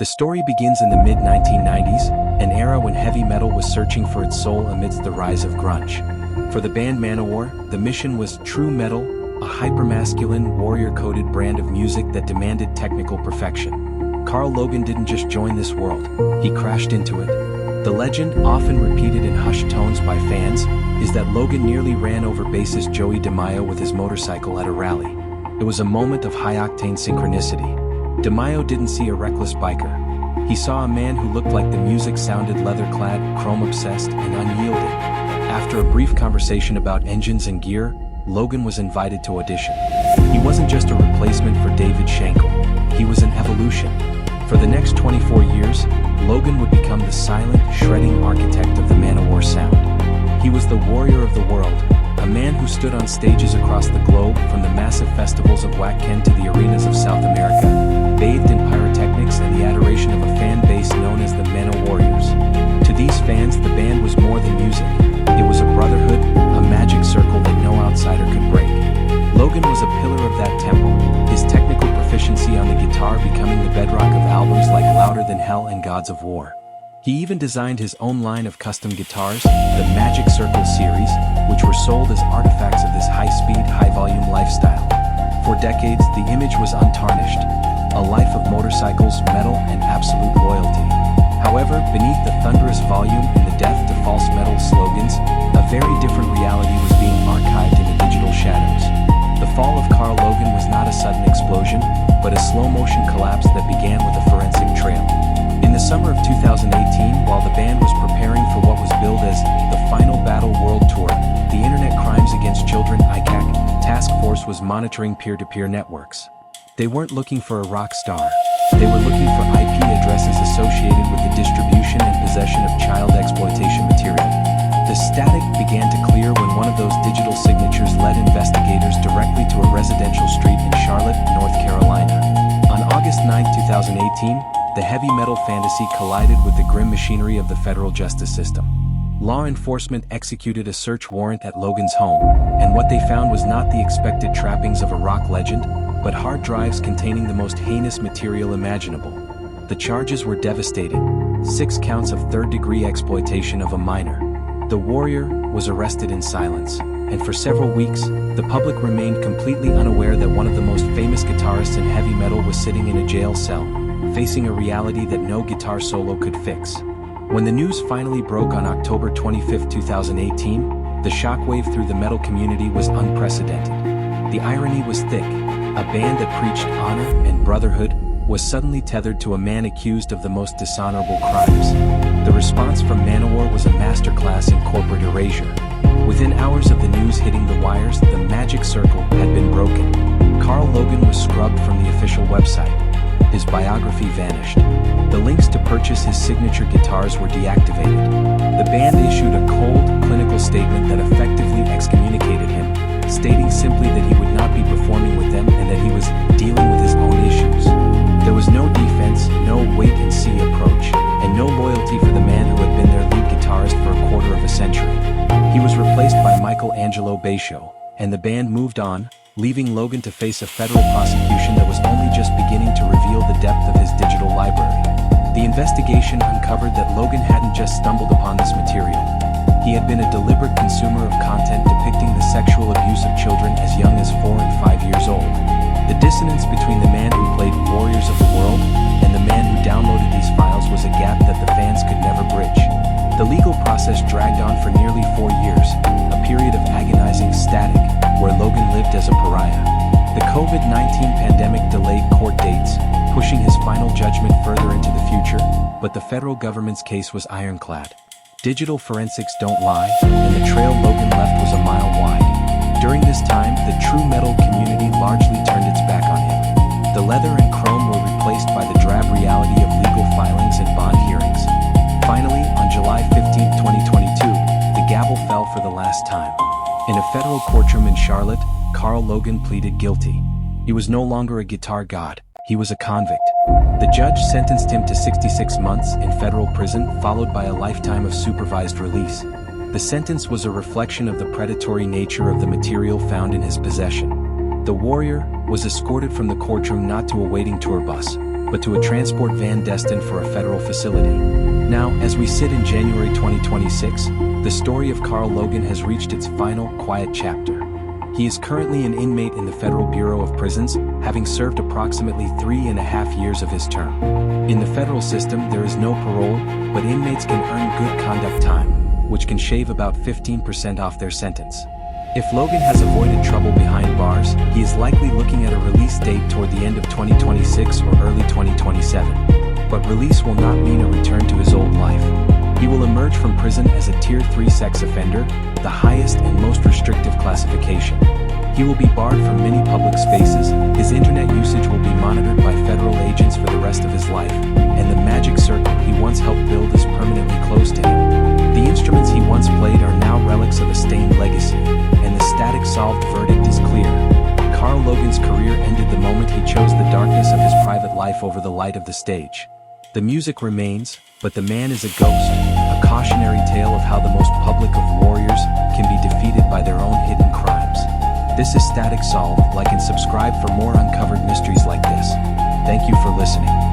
The story begins in the mid-1990s, an era when heavy metal was searching for its soul amidst the rise of grunge. For the band Manowar, the mission was true metal, a hypermasculine, warrior-coded brand of music that demanded technical perfection. Karl Logan didn't just join this world, he crashed into it. The legend, often repeated in hushed tones by fans, is that Logan nearly ran over bassist Joey DeMaio with his motorcycle at a rally. It was a moment of high-octane synchronicity. DeMaio didn't see a reckless biker. He saw a man who looked like the music sounded leather-clad, chrome-obsessed, and unyielding. After a brief conversation about engines and gear, Logan was invited to audition. He wasn't just a replacement for David Schenkel. He was an evolution. For the next 24 years, Logan would become the silent, shredding architect of the Manowar sound. He was the warrior of the world, a man who stood on stages across the globe, from the massive festivals of Wacken to the arenas of South America, bathed in pyrotechnics and the adoration of a fan base known as the Manowarriors. To these fans, the band was more than music. It was a brotherhood, a magic circle that no outsider could break. Logan was a pillar of that temple, his technical proficiency on the guitar becoming the bedrock of albums like Louder Than Hell and Gods of War. He even designed his own line of custom guitars, the Magic Circle series, which were sold as artifacts of this high-speed, high-volume lifestyle. For decades, the image was untarnished, a life of motorcycles, metal, and absolute loyalty. However, beneath the thunderous volume and the death to false metal slogans, a very different reality was being archived in the digital shadows. The fall of Karl Logan was not a sudden explosion, but a slow-motion collapse that began with a forensic trail. In the summer of 2018, while the band was preparing for what was billed as the Final Battle World Tour, the Internet Crimes Against Children (ICAC) task force was monitoring peer-to-peer networks. They weren't looking for a rock star. They were looking for IP addresses associated with the distribution and possession of child exploitation material. The static began to clear when one of those digital signatures led investigators directly to a residential street in Charlotte, North Carolina. On August 9, 2018, the heavy metal fantasy collided with the grim machinery of the federal justice system. Law enforcement executed a search warrant at Logan's home, and what they found was not the expected trappings of a rock legend, but hard drives containing the most heinous material imaginable. The charges were devastating: 6 counts of third-degree exploitation of a minor. The warrior was arrested in silence, and for several weeks, the public remained completely unaware that one of the most famous guitarists in heavy metal was sitting in a jail cell, facing a reality that no guitar solo could fix. When the news finally broke on October 25, 2018, the shockwave through the metal community was unprecedented. The irony was thick. A band that preached honor and brotherhood was suddenly tethered to a man accused of the most dishonorable crimes. The response from Manowar was a masterclass in corporate erasure. Within hours of the news hitting the wires, the magic circle had been broken. Karl Logan was scrubbed from the official website. His biography vanished. The links to purchase his signature guitars were deactivated. The band issued a cold, clinical statement that effectively excommunicated him, stating simply that he would not be performing with them and that he was dealing with his own issues. There was no defense, no wait-and-see approach, and no loyalty for the man who had been their lead guitarist for a quarter of a century. He was replaced by Michelangelo Bascio, and the band moved on, leaving Logan to face a federal prosecution that was only just beginning to reveal the depth of his digital library. The investigation uncovered that Logan hadn't just stumbled upon this material. He had been a deliberate consumer of content depicting the sexual abuse of children as young as 4 and 5 years old. The dissonance between the man who played Warriors of the World and the man who downloaded these files was a gap that the fans could never bridge. The legal process dragged on for nearly 4 years, a period of agonizing static, where Logan lived as a pariah. The COVID-19 pandemic delayed court dates, pushing his final judgment further into the future, but the federal government's case was ironclad. Digital forensics don't lie, and the trail Logan left was a mile wide. During this time, the true metal community largely turned its back on him. The leather and chrome were replaced by the drab reality of legal filings and bond hearings. Finally, on July 15, 2022, the gavel fell for the last time. In a federal courtroom in Charlotte, Karl Logan pleaded guilty. He was no longer a guitar god, he was a convict. The judge sentenced him to 66 months in federal prison, followed by a lifetime of supervised release. The sentence was a reflection of the predatory nature of the material found in his possession. The warrior was escorted from the courtroom not to a waiting tour bus, but to a transport van destined for a federal facility. Now, as we sit in January 2026, the story of Karl Logan has reached its final, quiet chapter. He is currently an inmate in the Federal Bureau of Prisons, having served approximately 3.5 years of his term. In the federal system, there is no parole, but inmates can earn good conduct time, which can shave about 15% off their sentence. If Logan has avoided trouble behind bars, he is likely looking at a release date toward the end of 2026 or early 2027. But release will not mean a return to his old life. He will emerge from prison as a Tier 3 sex offender, the highest and most restrictive classification. He will be barred from many public spaces, his internet usage will be monitored by federal agents for the rest of his life, and the magic circle he once helped build is permanently closed to him. The instruments he once played are now relics of a stained legacy, and the static solved verdict is clear. Karl Logan's career ended the moment he chose the darkness of his private life over the light of the stage. The music remains, but the man is a ghost, a cautionary tale of how the most public of warriors can be defeated by their own hidden crimes. This is Static Solved. Like and subscribe for more uncovered mysteries like this. Thank you for listening.